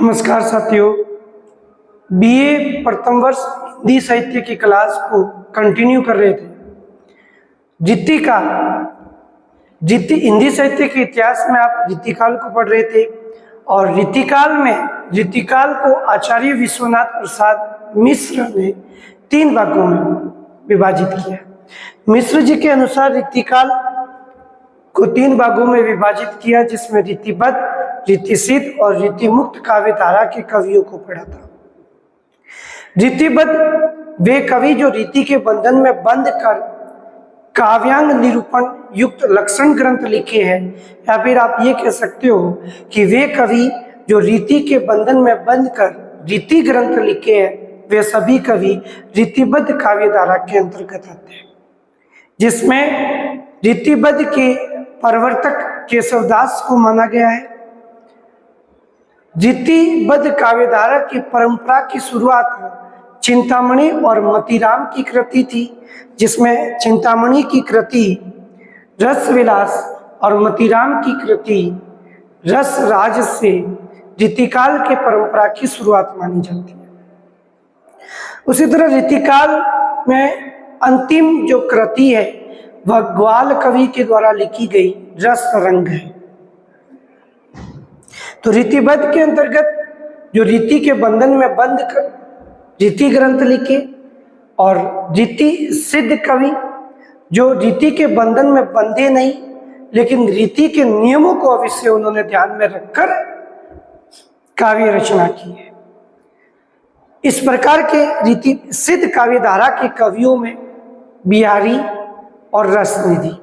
नमस्कार साथियों, बीए प्रथम वर्ष हिंदी साहित्य की क्लास को कंटिन्यू कर रहे थे। हिंदी साहित्य के इतिहास में आप रीतिकाल को पढ़ रहे थे और रीतिकाल को आचार्य विश्वनाथ प्रसाद मिश्र ने 3 भागों में विभाजित किया। मिश्र जी के अनुसार रीतिकाल को 3 भागों में विभाजित किया, जिसमें रीतिबद्ध, रीतिसिद्ध और रीतिमुक्त काव्य धारा के कवियों को पढ़ा था। रीतिबद्ध वे कवि जो रीति के बंधन में बंध कर काव्यांग निरूपण युक्त लक्षण ग्रंथ लिखे हैं, या फिर आप ये कह सकते हो कि वे कवि जो रीति के बंधन में बंध कर रीति ग्रंथ लिखे हैं, वे सभी कवि रीतिबद्ध काव्य धारा के अंतर्गत आते हैं, जिसमें रीतिबद्ध के प्रवर्तक केशवदास को माना गया है। रीतिबद्ध काव्यधारा की परंपरा की शुरुआत चिंतामणि और मतीराम की कृति थी, जिसमें चिंतामणि की कृति रसविलास और मतीराम की कृति रसराज से रीतिकाल के परंपरा की शुरुआत मानी जाती है। उसी तरह रीतिकाल में अंतिम जो कृति है वह ग्वाल कवि के द्वारा लिखी गई रसरंग है। तो रीतिबद्ध के अंतर्गत जो रीति के बंधन में बंध कर रीति ग्रंथ लिखे, और रीति सिद्ध कवि जो रीति के बंधन में बंधे नहीं लेकिन रीति के नियमों को अवश्य उन्होंने ध्यान में रखकर काव्य रचना की है। इस प्रकार के रीति सिद्ध काव्य धारा के कवियों में बिहारी और रसनिधि।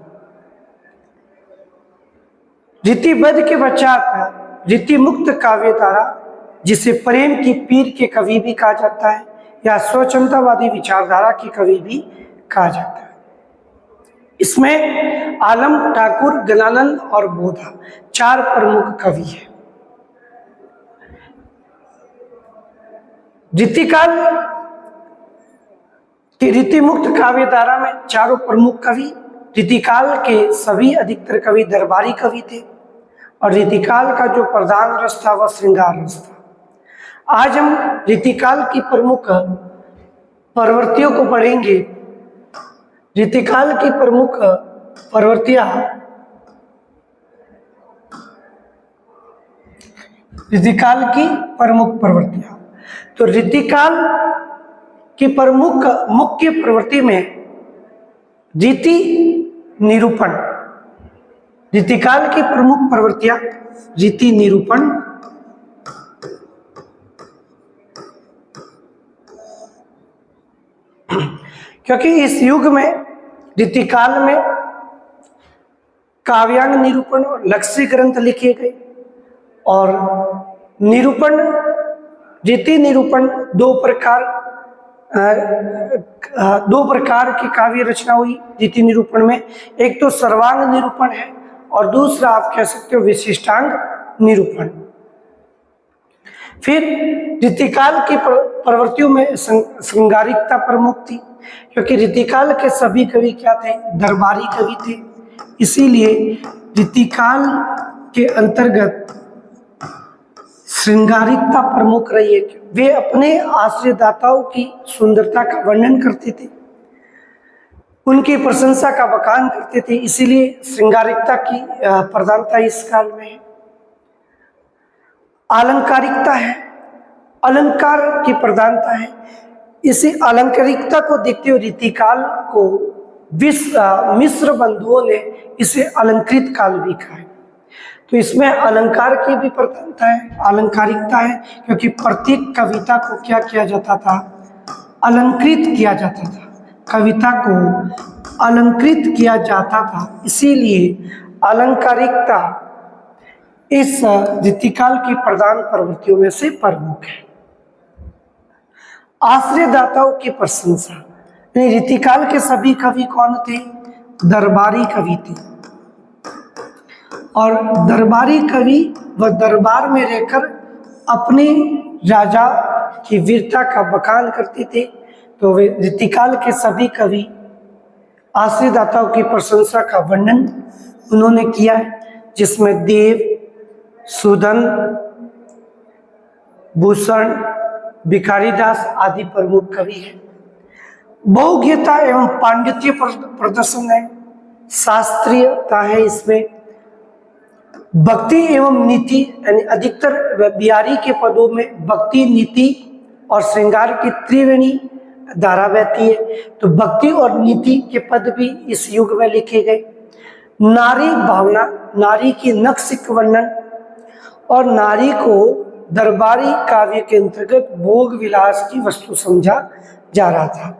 रीतिबद्ध के पश्चात रीति मुक्त काव्य धारा, जिसे प्रेम की पीर के कवि भी कहा जाता है या स्वच्छंदतावादी विचारधारा के कवि भी कहा जाता है। इसमें आलम, ठाकुर, गणानंद और बोधा 4 प्रमुख कवि हैं। रीतिकाल की रीति मुक्त काव्य धारा में 4 प्रमुख कवि, रीतिकाल के सभी अधिकतर कवि दरबारी कवि थे और रीतिकाल का जो प्रधान रस था वह श्रृंगार रस था। आज हम रीतिकाल की प्रमुख प्रवृत्तियों को पढ़ेंगे। रीतिकाल की प्रमुख प्रवृत्तियां, रीतिकाल की प्रमुख प्रवृत्तियां। तो रीतिकाल की प्रमुख मुख्य प्रवृत्ति में रीति निरूपण, रीतिकाल की प्रमुख प्रवृत्तियां रीति निरूपण, क्योंकि इस युग में रीतिकाल में काव्यांग निरूपण और लक्ष्य ग्रंथ लिखे गए, और निरूपण, रीति निरूपण दो प्रकार की काव्य रचना हुई रीति निरूपण में। एक तो सर्वांग निरूपण है और दूसरा आप कह सकते हो विशिष्टांग निरूपण। फिर रीतिकाल की प्रवृत्तियों में श्रृंगारिकता प्रमुख थी, क्योंकि रीतिकाल के सभी कवि क्या थे? दरबारी कवि थे। इसीलिए रीतिकाल के अंतर्गत श्रृंगारिकता प्रमुख रही है। वे अपने आश्रयदाताओं की सुंदरता का वर्णन करते थे, उनकी प्रशंसा का बखान करते थे, इसीलिए श्रृंगारिकता की प्रधानता इस काल में है। अलंकारिकता है, अलंकार की प्रधानता है। इसी अलंकारिकता को देखते हुए रीतिकाल को मिश्र बंधुओं ने इसे अलंकृत काल भी कहा है। तो इसमें अलंकार की भी प्रधानता है, अलंकारिकता है, क्योंकि प्रत्येक कविता को क्या किया जाता था? अलंकृत किया जाता था। कविता को अलंकृत किया जाता था, इसीलिए अलंकारिकता इस रीतिकाल की प्रधान प्रवृत्तियों में से प्रमुख है। आश्रयदाताओं की प्रशंसा, रीतिकाल के सभी कवि कौन थे? दरबारी कवि थे, और दरबारी कवि वह दरबार में रहकर अपने राजा की वीरता का बखान करते थे। तो वे रीतिकाल के सभी कवि आश्रयदाताओं की प्रशंसा का वर्णन उन्होंने किया है, जिसमें देव, सुदन, भूषण, भिखारीदास आदि प्रमुख कवि हैं। बहुज्ञता एवं पांडित्य प्रदर्शन है, शास्त्रीयता है इसमें, भक्ति एवं नीति यानी अधिकतर बिहारी के पदों में भक्ति, नीति और श्रृंगार की त्रिवेणी धारा बहती है, तो भक्ति और नीति के पद भी इस युग में लिखे गए। नारी भावना, नारी की नक्सिक वर्णन और नारी को दरबारी काव्य के अंतर्गत भोग विलास की वस्तु समझा जा रहा था।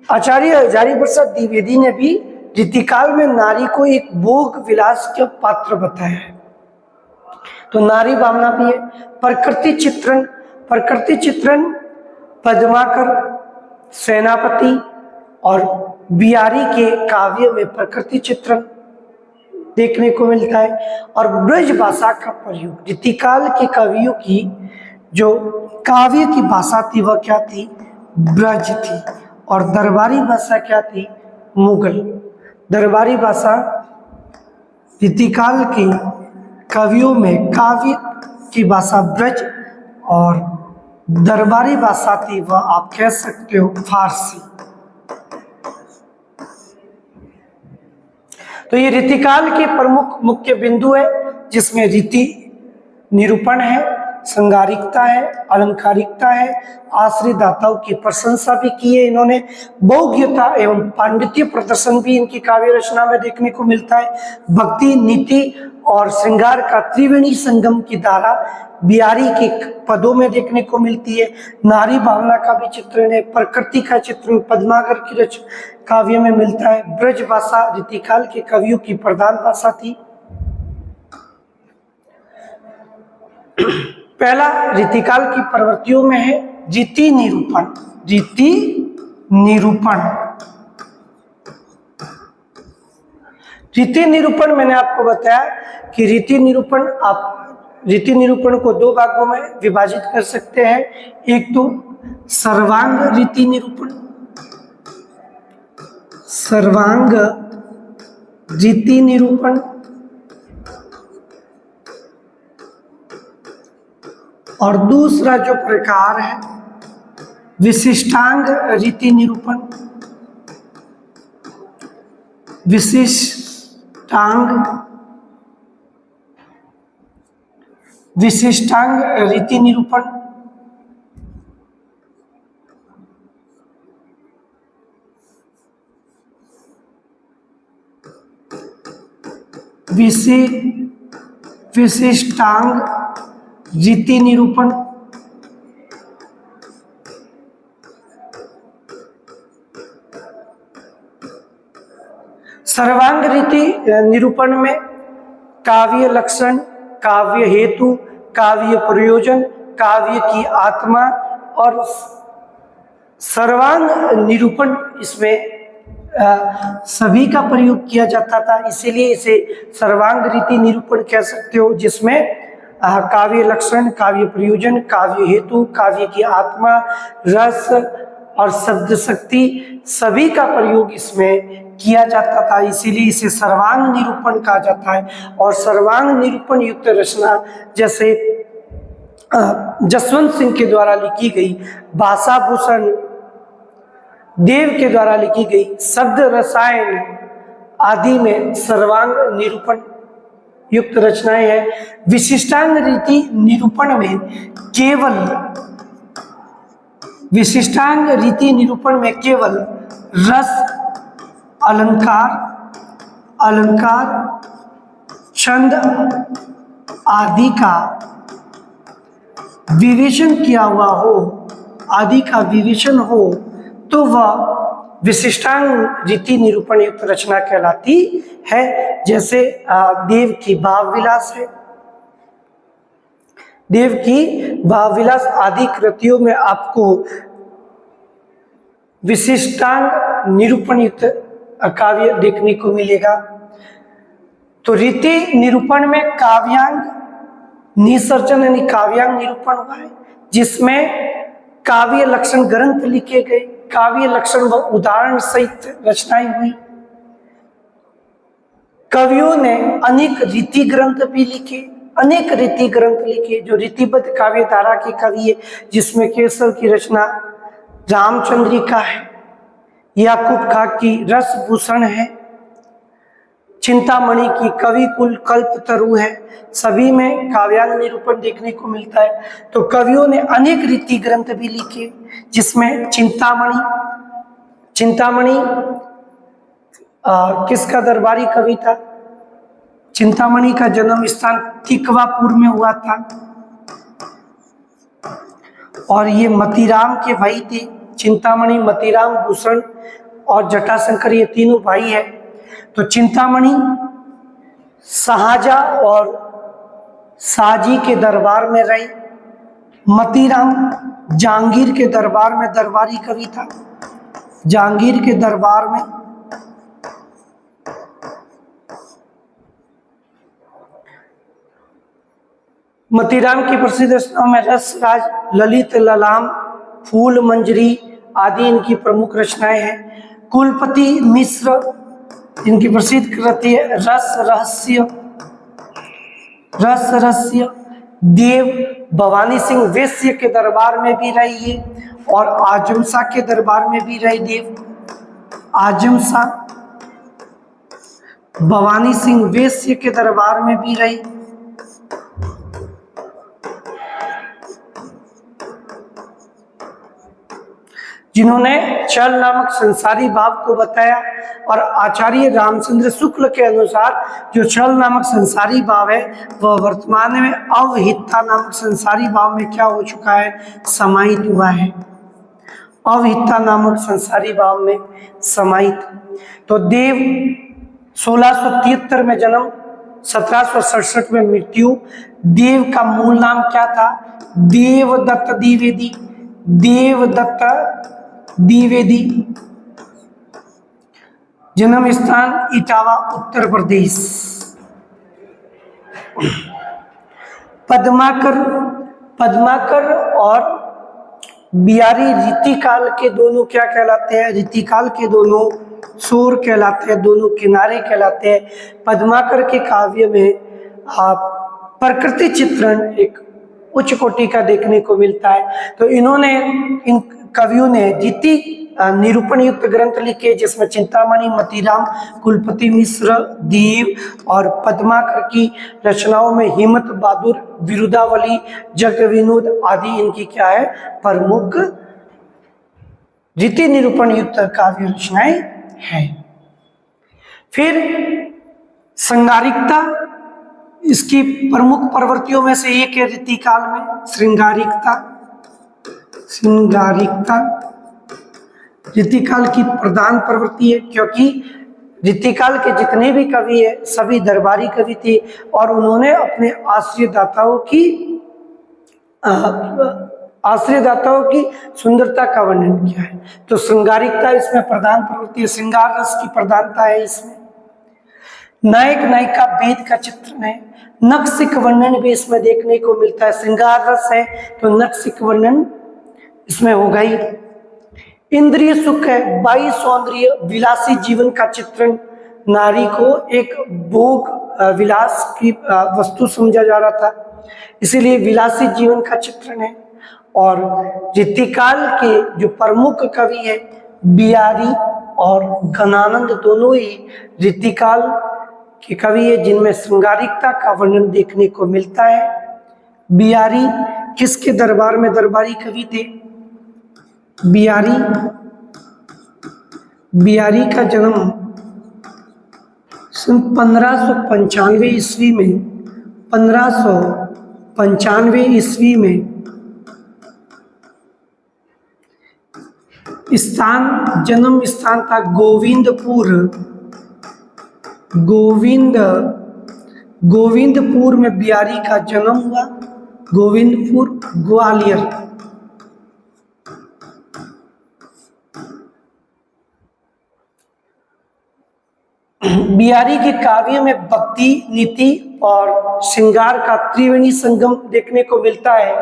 आचार्य हजारीप्रसाद द्विवेदी ने भी रीतिकाल में नारी को एक भोग विलास का पात्र बताया है। तो नारी भावना भी है। प्रकृति चित्रण, प्रकृति चित्रण पद्माकर, सेनापति और बिहारी के काव्य में प्रकृति चित्रण देखने को मिलता है। और ब्रज भाषा का प्रयोग, रीतिकाल के कवियों की जो काव्य की भाषा थी वह क्या थी? ब्रज थी। और दरबारी भाषा क्या थी? मुगल। दरबारी भाषा रीतिकाल के कवियों में काव्य की भाषा ब्रज और दरबारी भाषा थी वह आप कह सकते हो फारसी। तो ये रीतिकाल के प्रमुख मुख्य बिंदु है, जिसमें रीति निरूपण है, श्रृंगारिकता है, अलंकारिकता है, आश्रित दाताओं की प्रशंसा भी की है इन्होंने, बहुज्ञता एवं पांडित्य प्रदर्शन भी इनकी काव्य रचना में देखने को मिलता है, भक्ति, नीति और श्रृंगार का त्रिवेणी संगम की धारा बिहारी के पदों में देखने को मिलती है, नारी भावना का भी चित्रण है, प्रकृति का चित्रण पद्माकर की रच काव्य में मिलता है। ब्रज भाषा रीतिकाल के कवियों की प्रधान भाषा थी। पहला रीतिकाल की प्रवृत्तियों में है रीति निरूपण। रीति निरूपण, रीति निरूपण मैंने आपको बताया कि रीति निरूपण, आप रीति निरूपण को दो भागों में विभाजित कर सकते हैं। एक तो सर्वांग रीति निरूपण, सर्वांग रीति निरूपण, और दूसरा जो प्रकार है विशिष्टांग रीति निरूपण। विशिष्टांग रीति निरूपण, विशिष्टांग रीति निरूपण, सर्वांग रीति निरूपण में काव्य लक्षण, काव्य हेतु, काव्य प्रयोजन, काव्य की आत्मा और सर्वांग निरूपण इसमें सभी का प्रयोग किया जाता था, इसीलिए इसे सर्वांग रीति निरूपण कह सकते हो, जिसमें काव्य लक्षण, काव्य प्रयोजन, काव्य हेतु, काव्य की आत्मा, रस और शब्द शक्ति सभी का प्रयोग इसमें किया जाता था, इसीलिए इसे सर्वांग निरूपण कहा जाता है। और सर्वांग निरूपण युक्त रचना जैसे जसवंत सिंह के द्वारा लिखी गई भाषा भूषण देव के द्वारा लिखी गई शब्द रसायन आदि में सर्वांग निरूपण युक्त रचनाएं हैं। विशिष्टांग रीति निरूपण में केवल विशिष्टांग रीति निरूपण में केवल रस, अलंकार, छंद आदि का विवेचन किया हुआ हो, आदि का विवेचन हो, तो वह विशिष्टांग रीति निरूपण युक्त रचना कहलाती है। जैसे देव की भाव विलास है, देव की भाव विलास आदि कृतियों में आपको विशिष्टांग निरूपण युक्त काव्य देखने को मिलेगा। तो रीति निरूपण में काव्यांग निसर्जन यानी काव्यांग निरूपण हुआ है, जिसमें काव्य लक्षण ग्रंथ लिखे गए, काव्य लक्षण व उदाहरण सहित रचनाएं हुई। कवियों ने अनेक रीति ग्रंथ भी लिखे, अनेक रीति ग्रंथ लिखे, जो रीतिबद्ध काव्य धारा के कवि है, जिसमें केसर की रचना रामचंद्रिका है, याकूब खां की रसभूषण है, चिंतामणि की कवि कुल कल्पतरु है। सभी में काव्यांग निरूपण देखने को मिलता है। तो कवियों ने अनेक रीति ग्रंथ भी लिखे, जिसमें चिंतामणि किसका दरबारी कवि था? चिंतामणि का जन्म स्थान तिकवापुर में हुआ था और ये मतीराम के भाई थे। चिंतामणि, मतीराम, भूषण और जटाशंकर, ये तीनों भाई है। तो चिंतामणि शाहजहां और शाहजी के दरबार में रहे। मतीराम जहांगीर के दरबार में दरबारी कवि था। जहांगीर के दरबार में मतीराम की प्रसिद्ध रचनाओं में रसराज, ललित ललाम, फूल मंजरी आदि इनकी प्रमुख रचनाएं हैं। कुलपति मिश्र, इनकी प्रसिद्ध कृति है रस रहस्य। देव भवानी सिंह वैश्य के दरबार में भी रही है और आजम शाह के दरबार में भी रही। देव आजम शाह भवानी सिंह वैश्य के दरबार में भी रही। जिन्होंने चल नामक संसारी भाव को बताया और आचार्य रामचंद्र शुक्ल के अनुसार जो चल नामक संसारी भाव है वह वर्तमान में अवहिता नामक संसारी भाव में क्या हो चुका है? समाहित हुआ है। अवहिता नामक संसारी भाव में समाहित। तो देव 1673 में जन्म, 1767 में मृत्यु। देव का मूल नाम क्या था? देवदत्त द्विवेदी। देवदत्त द्विवेदी। जन्म स्थान इटावा, उत्तर प्रदेश। पद्माकर और बिहारी रीतिकाल के दोनों क्या कहलाते हैं? रीतिकाल के दोनों सूर कहलाते हैं, दोनों किनारे कहलाते हैं। पद्माकर के काव्य में प्रकृति चित्रण एक उच्च कोटि का देखने को मिलता है। तो इन कवियों ने रीति निरूपण युक्त ग्रंथ लिखे, जिसमें चिंतामणि, मतीराम, कुलपति मिश्र, देव और पद्माकर की रचनाओं में हिम्मत बहादुर, विरुदावली, जग विनोद आदि इनकी क्या है? प्रमुख रीति निरूपण युक्त काव्य रचनाएं हैं। फिर श्रृंगारिकता, इसकी प्रमुख प्रवृत्तियों में से एक है रीतिकाल में श्रृंगारिकता। रीतिकाल की प्रधान प्रवृत्ति है, क्योंकि रीतिकाल के जितने भी कवि है सभी दरबारी कवि थे और उन्होंने अपने आश्रयदाताओं की सुंदरता का वर्णन किया है। तो श्रृंगारिकता इसमें प्रधान प्रवृत्ति है। श्रृंगार रस की प्रधानता है इसमें। नायक नायिका भेद का चित्रण है। नक्सिक वर्णन भी इसमें देखने को मिलता है। श्रृंगार रस है तो नक्सिक वर्णन इसमें हो गई। इंद्रिय सुख है, बाई सौंदर्य, विलासी जीवन का चित्रण। नारी को एक भोग विलास की वस्तु समझा जा रहा था, इसीलिए विलासी जीवन का चित्रण है। और रीतिकाल के जो प्रमुख कवि है बिहारी और घनानंद, दोनों ही रीतिकाल के कवि है जिनमें श्रृंगारिकता का वर्णन देखने को मिलता है। बिहारी किसके दरबार में दरबारी कवि थे? बिहारी का जन्म 1595 ईस्वी में 1595 ईस्वी में जन्म स्थान था गोविंदपुर में बिहारी का जन्म हुआ। गोविंदपुर, ग्वालियर। बिहारी के काव्य में भक्ति, नीति और श्रृंगार का त्रिवेणी संगम देखने को मिलता है।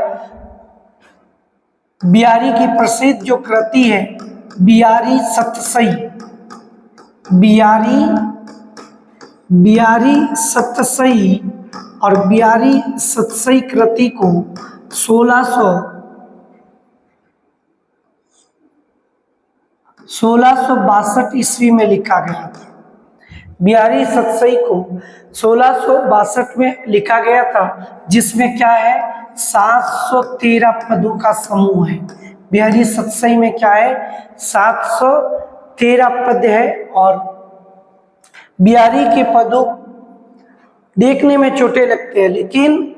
बिहारी की प्रसिद्ध जो कृति है बिहारी सतसई और बिहारी सतसई कृति को 1662 ईस्वी में लिखा गया था। बिहारी सतसई को 1662 में लिखा गया था, जिसमें क्या है 713 पदों का समूह है। बिहारी सतसई में क्या है 713 पद है। और बिहारी के पदों देखने में छोटे लगते हैं, लेकिन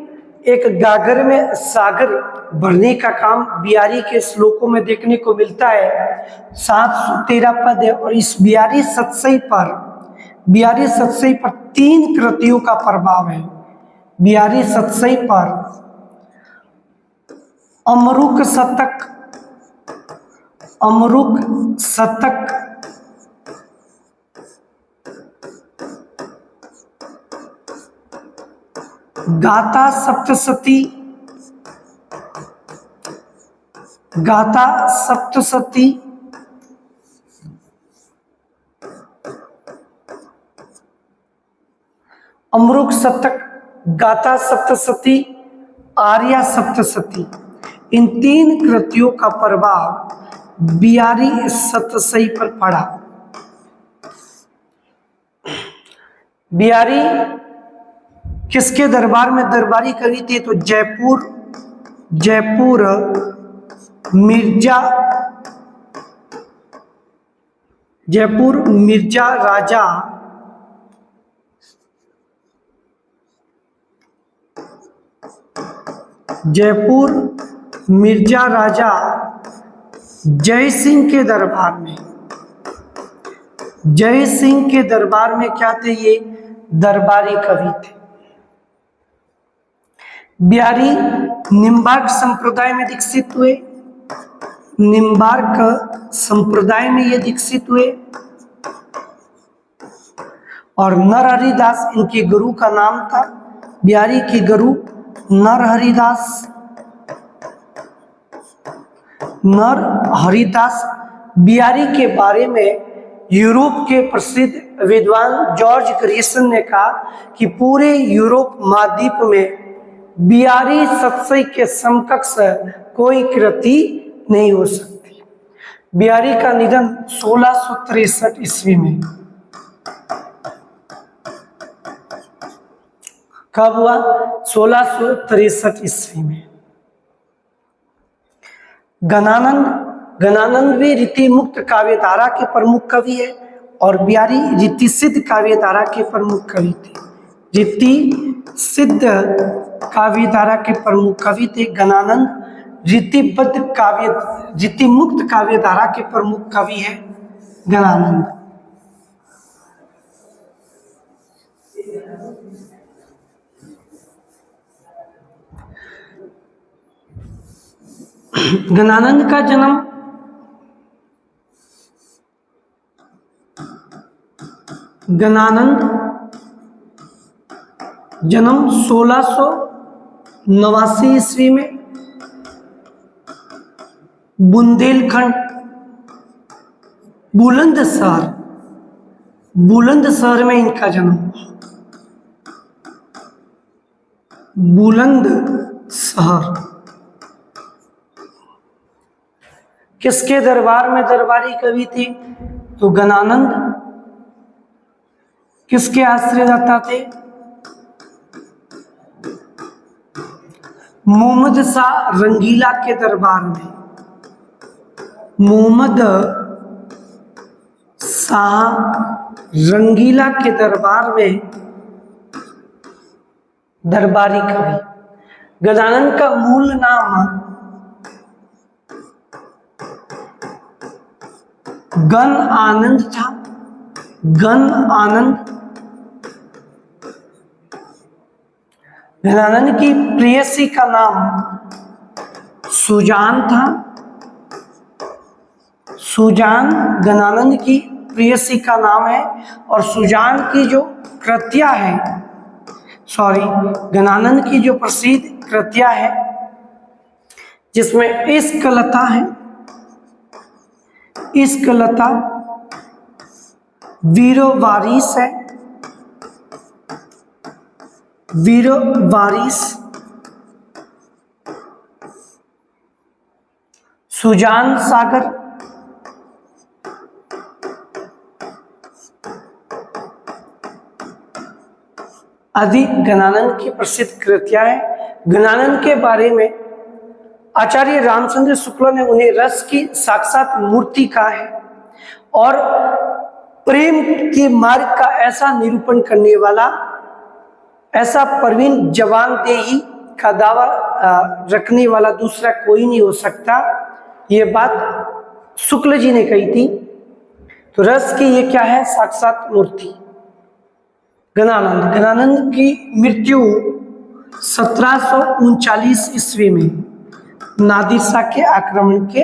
एक गागर में सागर भरने का काम बिहारी के श्लोकों में देखने को मिलता है। 713 पद है और इस बिहारी सतसई पर 3 कृतियों का प्रभाव है। बिहारी सतसई पर अमरुक शतक, गाथा सप्तशती, अमरुक शतक, गाथा सप्तशती, आर्या सप्तशती, इन 3 कृतियों का प्रभाव बिहारी सतसई पर पड़ा। बिहारी किसके दरबार में दरबारी कवि थे? तो जयपुर मिर्जा राजा जय सिंह के दरबार में क्या थे? ये दरबारी कवि थे। बिहारी निम्बार्क संप्रदाय में दीक्षित हुए और नरहरिदास इनके गुरु का नाम था। बिहारी के गुरु नरहरिदास बिहारी के बारे में यूरोप के प्रसिद्ध विद्वान जॉर्ज ग्रेसन ने कहा कि पूरे यूरोप महाद्वीप में बिहारी सतसई के समकक्ष कोई कृति नहीं हो सकती। बिहारी का निधन 1663 ईस्वी में कब हुआ? 1663 ईस्वी में। गणानंद भी रीति मुक्त काव्यधारा के प्रमुख कवि है और बिहारी रीति सिद्ध काव्यधारा के प्रमुख कवि थे। रीति सिद्ध काव्यधारा के प्रमुख कवि थे गणानंद। रीति मुक्त काव्यधारा के प्रमुख कवि है गणानंद। गणानंद का जन्म 1689 ईस्वी में बुंदेलखंड बुलंदशहर में इनका जन्म हुआ। बुलंदशहर किसके दरबार में दरबारी कवि थे? तो गणानंद किसके आश्रयदाता थे? मोहम्मद शाह रंगीला के दरबार में। मोहम्मद शाह रंगीला के दरबार में दरबारी कवि। गजानन का मूल नाम गण आनंद था। गण आनंद गजानन की प्रेयसी का नाम सुजान था। सुजान गणानंद की प्रेयसी का नाम है और सुजान की जो कृतियां है गणानंद की जो प्रसिद्ध कृतियां है जिसमें इश्क लता है, इश्क लता, वीरो वारिस है, वीर वारिस, सुजान सागर, आदि गणानंद की प्रसिद्ध कृतियां हैं। गणानंद के बारे में आचार्य रामचंद्र शुक्ल ने उन्हें रस की साक्षात मूर्ति कहा है और प्रेम के मार्ग का ऐसा निरूपण करने वाला, ऐसा प्रवीण जवानदेही का दावा रखने वाला दूसरा कोई नहीं हो सकता। ये बात शुक्ल जी ने कही थी। तो रस की ये क्या है? साक्षात मूर्ति। गणानंद की मृत्यु 1739 ईस्वी में नादिर शाह के आक्रमण के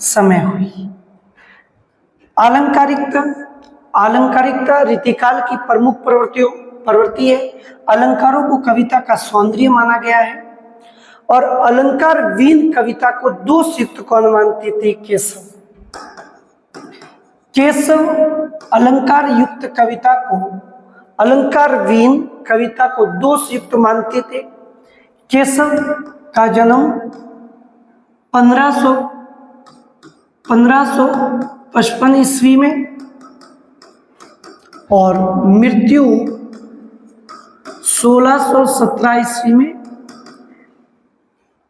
समय हुई। अलंकारिकता रीतिकाल की प्रमुख प्रवृत्ति है। अलंकारों को कविता का सौंदर्य माना गया है और अलंकार वीन कविता को दोषयुक्त कौन मानते थे? केशव अलंकार युक्त कविता को, अलंकार वीन कविता को दोषयुक्त मानते थे। केशव का जन्म 1555 ईस्वी में और मृत्यु 1617 ईस्वी में।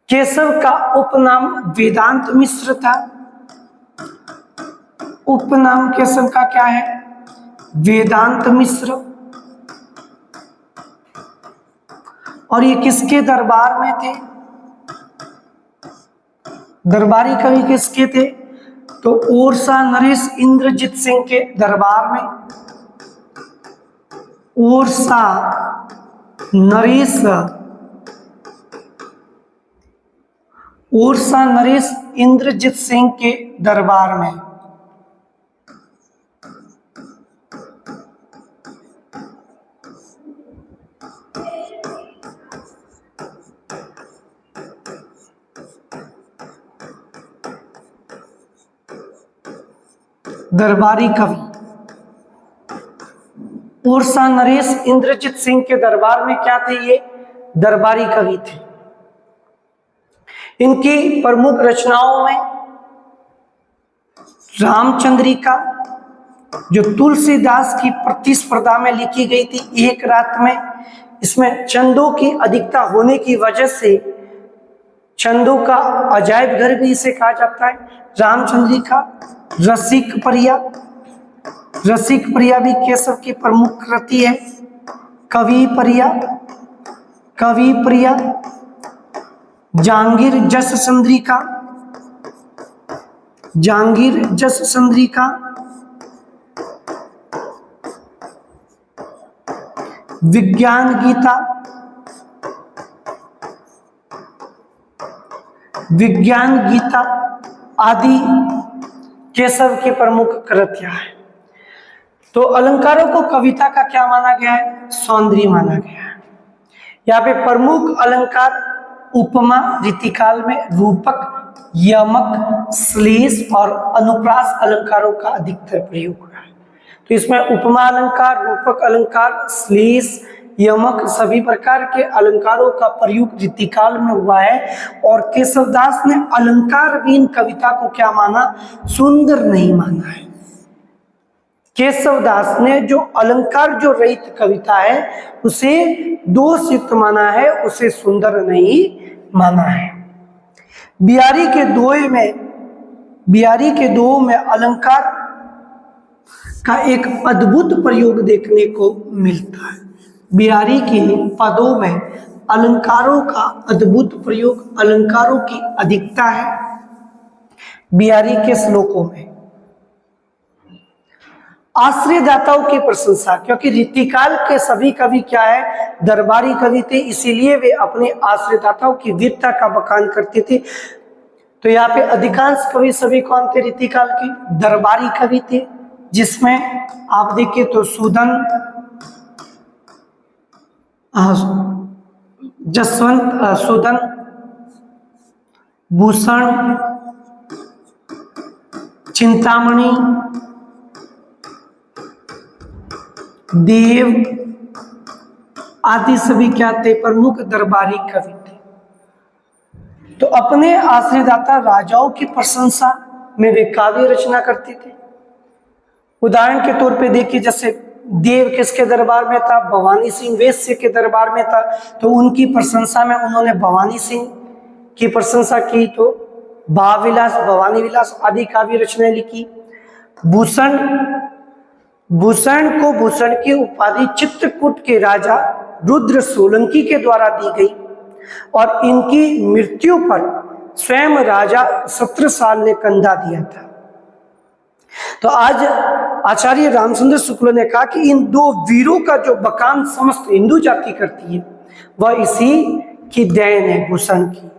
केशव का उपनाम वेदांत मिश्र था। उपनाम केशव का क्या है? वेदांत मिश्र। और ये किसके दरबार में थे? दरबारी कवि किसके थे? तो ओरछा नरेश इंद्रजीत सिंह के दरबार में। ओरछा नरेश इंद्रजीत सिंह के दरबार में। दरबारी कवि ओरछा नरेश इंद्रजीत सिंह के दरबार में क्या थे? ये दरबारी कवि थे। इनकी प्रमुख रचनाओं में रामचंद्रिका, जो तुलसीदास की प्रतिस्पर्धा में लिखी गई थी एक रात में, इसमें छंदों की अधिकता होने की वजह से छंदों का अजायब घर भी इसे कहा जाता है। रामचंद्रिका, रसिक परिया भी केशव की प्रमुख कृति है। कवि प्रिया, जहांगीर जस चंद्रिका, विज्ञान गीता आदि केशव की प्रमुख कृतियां हैं। तो अलंकारों को कविता का क्या माना गया है? सौंदर्य माना गया है। यहाँ पे प्रमुख अलंकार उपमा रीतिकाल में रूपक, यमक, श्लेष और अनुप्रास अलंकारों का अधिकतर प्रयोग हुआ है। तो इसमें उपमा अलंकार, रूपक अलंकार, श्लेष, यमक सभी प्रकार के अलंकारों का प्रयोग रीतिकाल में हुआ है। और केशवदास ने अलंकार विहीन कविता को क्या माना? सुंदर नहीं माना है। केशवदास ने जो अलंकार जो रहित कविता है उसे दोषयुक्त माना है, उसे सुंदर नहीं माना है। बिहारी के दोहे में अलंकार का एक अद्भुत प्रयोग देखने को मिलता है। बिहारी के पदों में अलंकारों का अद्भुत प्रयोग, अलंकारों की अधिकता है बिहारी के श्लोकों में। आश्रयदाताओं की प्रशंसा, क्योंकि रीतिकाल के सभी कवि क्या है? दरबारी कवि थे, इसीलिए वे अपने आश्रयदाताओं की वीरता का बखान करते थे। तो यहाँ पे अधिकांश कवि सभी कौन थे? रीतिकाल के दरबारी कवि थे, जिसमें आप देखिए तो सूदन, भूषण, चिंतामणि, देव आदि सभी क्या थे? प्रमुख दरबारी कवि थे। तो अपने आश्रयदाता राजाओं की प्रशंसा में वे काव्य रचना करते थे। उदाहरण के तौर पे देखिए, जैसे देव किसके दरबार में था? भवानी सिंह वैश्य के दरबार में था, तो उनकी प्रशंसा में उन्होंने भवानी सिंह की प्रशंसा की, तो भावविलास, भवानी विलास आदि काव्य रचनाएं लिखी। भूषण को भूषण की उपाधि चित्रकूट के राजा रुद्र सोलंकी के द्वारा दी गई और इनकी मृत्यु पर स्वयं राजा छत्रसाल ने कंधा दिया था। तो आज आचार्य रामचंद्र शुक्ल ने कहा कि इन दो वीरों का जो बखान समस्त हिंदू जाति करती है वह इसी की देन है, भूषण की।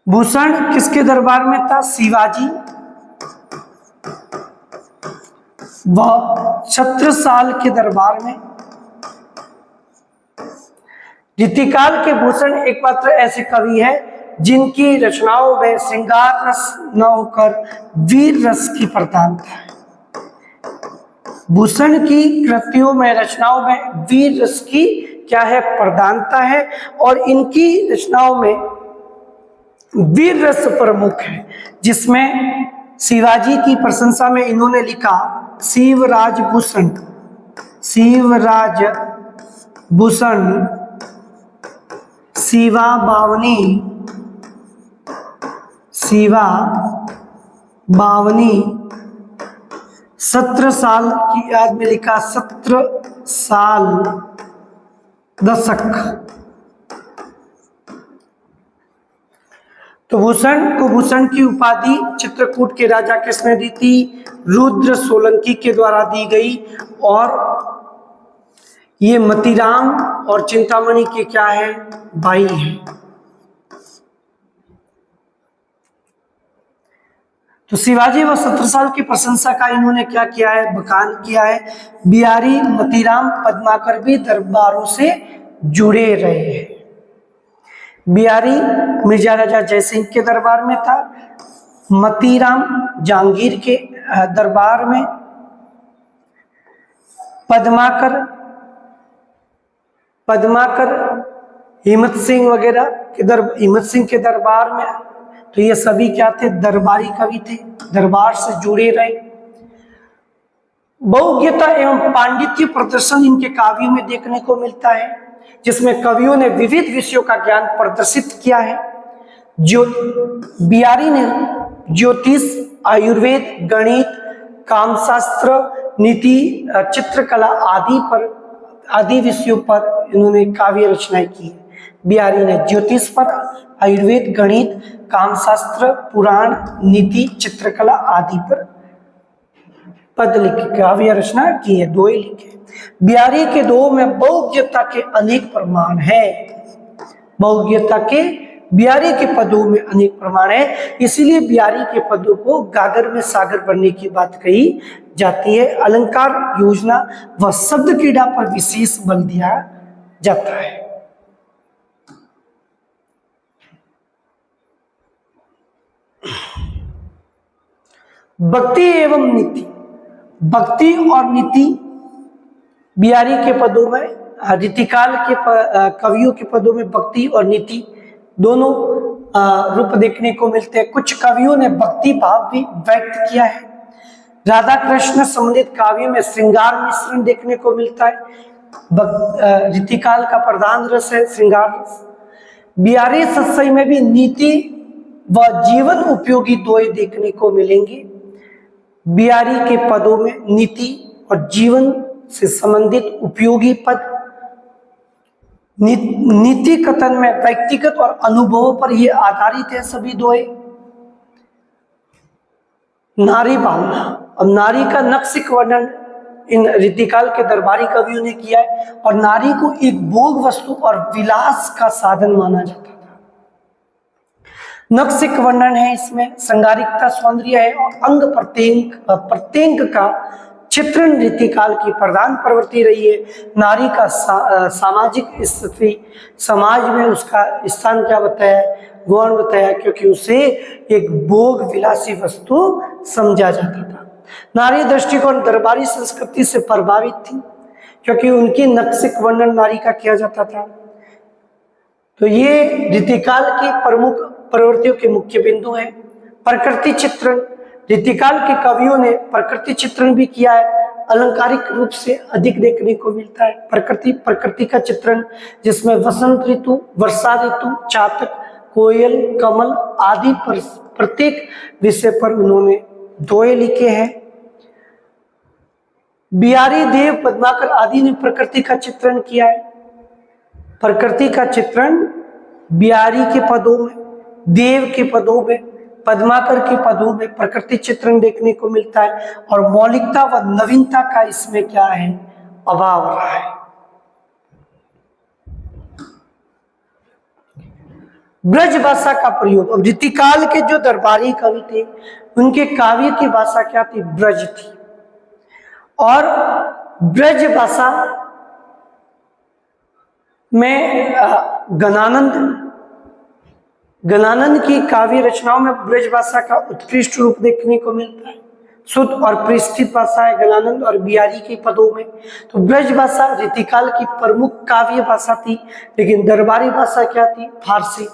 भूषण किसके दरबार में था? शिवाजी वह छत्रसाल के दरबार में। रीतिकाल के भूषण एकमात्र ऐसे कवि हैं जिनकी रचनाओं में श्रृंगार रस न होकर वीर रस की प्रधानता है। भूषण की कृतियों में, रचनाओं में वीर रस की क्या है? प्रधानता है, और इनकी रचनाओं में वीर रस प्रमुख है, जिसमें शिवाजी की प्रशंसा में इन्होंने लिखा शिवराज भूषण, शिवराज भूषण शिवा बावनी, शिवा बावनी 17 साल की याद में लिखा 17 साल दशक। तो भूषण को भूषण की उपाधि चित्रकूट के राजा किसने दी थी? रुद्र सोलंकी के द्वारा दी गई, और ये मतीराम और चिंतामणि के क्या है? भाई हैं। तो शिवाजी व छत्रसाल की प्रशंसा का इन्होंने क्या किया है? बखान किया है। बिहारी, मतीराम, पद्माकर भी दरबारों से जुड़े रहे हैं। बिहारी मिर्जा राजा जयसिंह के दरबार में था, मतीराम जहांगीर के दरबार में, पद्माकर हिम्मत सिंह वगैरह के हिम्मत सिंह के दरबार में। तो ये सभी क्या थे? दरबारी कवि थे, दरबार से जुड़े रहे। बहुज्ञता एवं पांडित्य प्रदर्शन इनके काव्यों में देखने को मिलता है, जिसमें कवियों ने विविध विषयों का ज्ञान प्रदर्शित किया है। बिहारी ने ज्योतिष, आयुर्वेद, गणित, कामशास्त्र, नीति, चित्रकला आदि विषयों पर इन्होंने काव्य रचनाएं की है। बिहारी ने ज्योतिष पर, आयुर्वेद, गणित, कामशास्त्र, पुराण, नीति, चित्रकला आदि पर पद लिखे, काव्य रचना की है, 2 ही लिखे। बिहारी के 2 में बहुज्ञता के अनेक प्रमाण हैं। बहुज्ञता के बिहारी के पदों में अनेक प्रमाण है, इसीलिए बिहारी के पदों को गागर में सागर बनने की बात कही जाती है। अलंकार, योजना व शब्द क्रीड़ा पर विशेष बल दिया जाता है। भक्ति एवं नीति, भक्ति और नीति बिहारी के पदों में, रीतिकाल के कवियों के पदों में भक्ति और नीति दोनों रूप देखने को मिलते हैं। कुछ कवियों ने भक्ति भाव भी व्यक्त किया है। राधा कृष्ण संबंधित काव्यों में श्रृंगार मिश्रण देखने को मिलता है। रीतिकाल का प्रधान रस है श्रृंगार रस। बिहारी सत्सई में भी नीति व जीवन उपयोगी दोहे देखने को मिलेंगे। बिहारी के पदों में नीति और जीवन से संबंधित उपयोगी पद, नीति कथन में व्यक्तिगत और अनुभवों पर ये आधारित है सभी दोहे। नारी भावना, अब नारी का नक्सिक वर्णन इन रीतिकाल के दरबारी कवियों ने किया है, और नारी को एक भोग वस्तु और विलास का साधन माना जाता था। नक्सिक वर्णन है इसमें, श्रृंगारिकता, सौंदर्य है, और अंग प्रत्यंग का चित्रण रीतिकाल की प्रधान प्रवृत्ति रही है। नारी का सामाजिक स्थिति, समाज में उसका स्थान क्या बताया, गौण बताया, क्योंकि उसे एक भोग विलासी वस्तु समझा जाता था। नारी दृष्टिकोण दरबारी संस्कृति से प्रभावित थी, क्योंकि उनकी नक्सिक वर्णन नारी का किया जाता था। तो ये रीतिकाल की प्रमुख प्रवृत्तियों के मुख्य बिंदु हैं। प्रकृति चित्रण, रीतिकाल के कवियों ने प्रकृति चित्रण भी किया है, अलंकारिक रूप से अधिक देखने को मिलता है। प्रकृति का चित्रण जिसमें वसंत ऋतु, वर्षा ऋतु, चातक, कोयल, कमल आदि पर प्रत्येक विषय पर उन्होंने दोहे लिखे हैं। बिहारी देव, पद्माकर आदि ने प्रकृति का चित्रण किया है। प्रकृति का चित्रण बिहारी के पदों में, देव के पदों में, पद्माकर के पदों में प्रकृति चित्रण देखने को मिलता है और मौलिकता व नवीनता का इसमें क्या है, अभाव रहा है। ब्रज भाषा का प्रयोग, अब रीतिकाल के जो दरबारी कवि थे उनके काव्य की भाषा क्या थी, ब्रज थी। और ब्रज भाषा में गणानंद की काव्य रचनाओं में ब्रज भाषा का उत्कृष्ट रूप देखने को मिलता है। शुद्ध और परिष्कृत भाषा है गणानंद और बिहारी के पदों में। तो ब्रज भाषा रीतिकाल की प्रमुख काव्य भाषा थी, लेकिन दरबारी भाषा क्या थी, फारसी।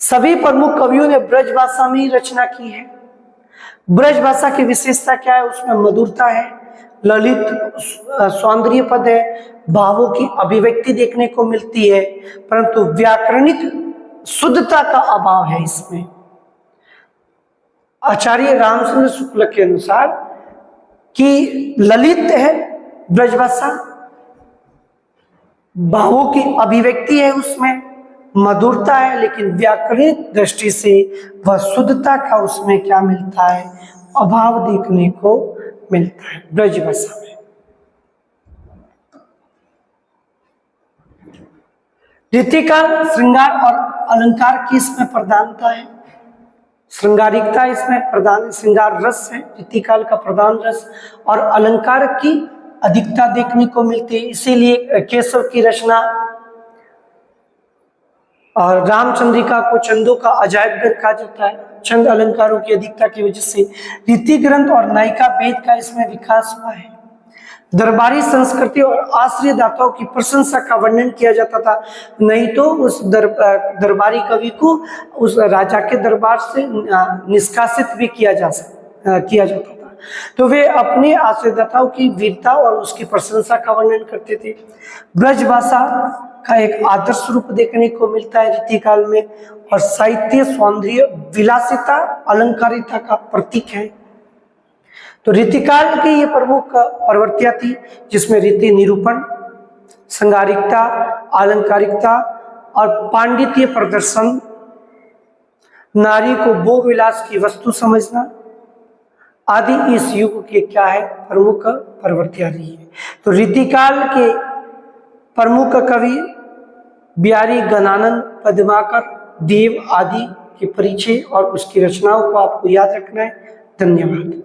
सभी प्रमुख कवियों ने ब्रज भाषा में ही रचना की है। ब्रज भाषा की विशेषता क्या है, उसमें मधुरता है, ललित सौंदर्य पद है, भावों की अभिव्यक्ति देखने को मिलती है, परंतु व्याकरणिक शुद्धता का अभाव है इसमें। आचार्य रामचंद्र शुक्ल के अनुसार कि ललित है ब्रज भाषा, भावों की अभिव्यक्ति है, उसमें मधुरता है, लेकिन व्याकरणिक दृष्टि से वह शुद्धता का उसमें क्या मिलता है, अभाव देखने को मिलता है ब्रज भाषा में। रीतिकाल श्रृंगार और अलंकार की इसमें प्रधानता है, श्रृंगारिकता इसमें प्रधान, श्रृंगार रस है रीतिकाल का प्रधान रस, और अलंकार की अधिकता देखने को मिलती है। इसीलिए केशव की रचना और रामचंद्रिका को चंदों का अजायब घर कहा जाता है। छंद अलंकारों की अधिकता की वजह से रीति ग्रंथ और नायिका वेद का इसमें विकास हुआ है। दरबारी संस्कृति और आश्रय दाताओं की प्रशंसा का वर्णन किया जाता था, नहीं तो उस दरबारी कवि को उस राजा के दरबार से निष्कासित भी किया जाता था। तो वे अपने आश्रयदाताओं की वीरता और उसकी प्रशंसा का वर्णन करते थे। ब्रज भाषा का एक आदर्श रूप देखने को मिलता है रीतिकाल में, और साहित्य, सौंदर्य, विलासिता, अलंकारिता का प्रतीक है। तो रीतिकाल की ये प्रमुख प्रवृत्तियां थी, जिसमें रीति निरूपण, श्रृंगारिकता, अलंकारिकता और पांडित्य प्रदर्शन, नारी को भोग विलास की वस्तु समझना आदि इस युग के क्या है, प्रमुख प्रवृत्तियां रही है। तो रीतिकाल के प्रमुख कवि बिहारी, गणानंद, पद्माकर, देव आदि के परिचय और उसकी रचनाओं को आपको याद रखना है। धन्यवाद।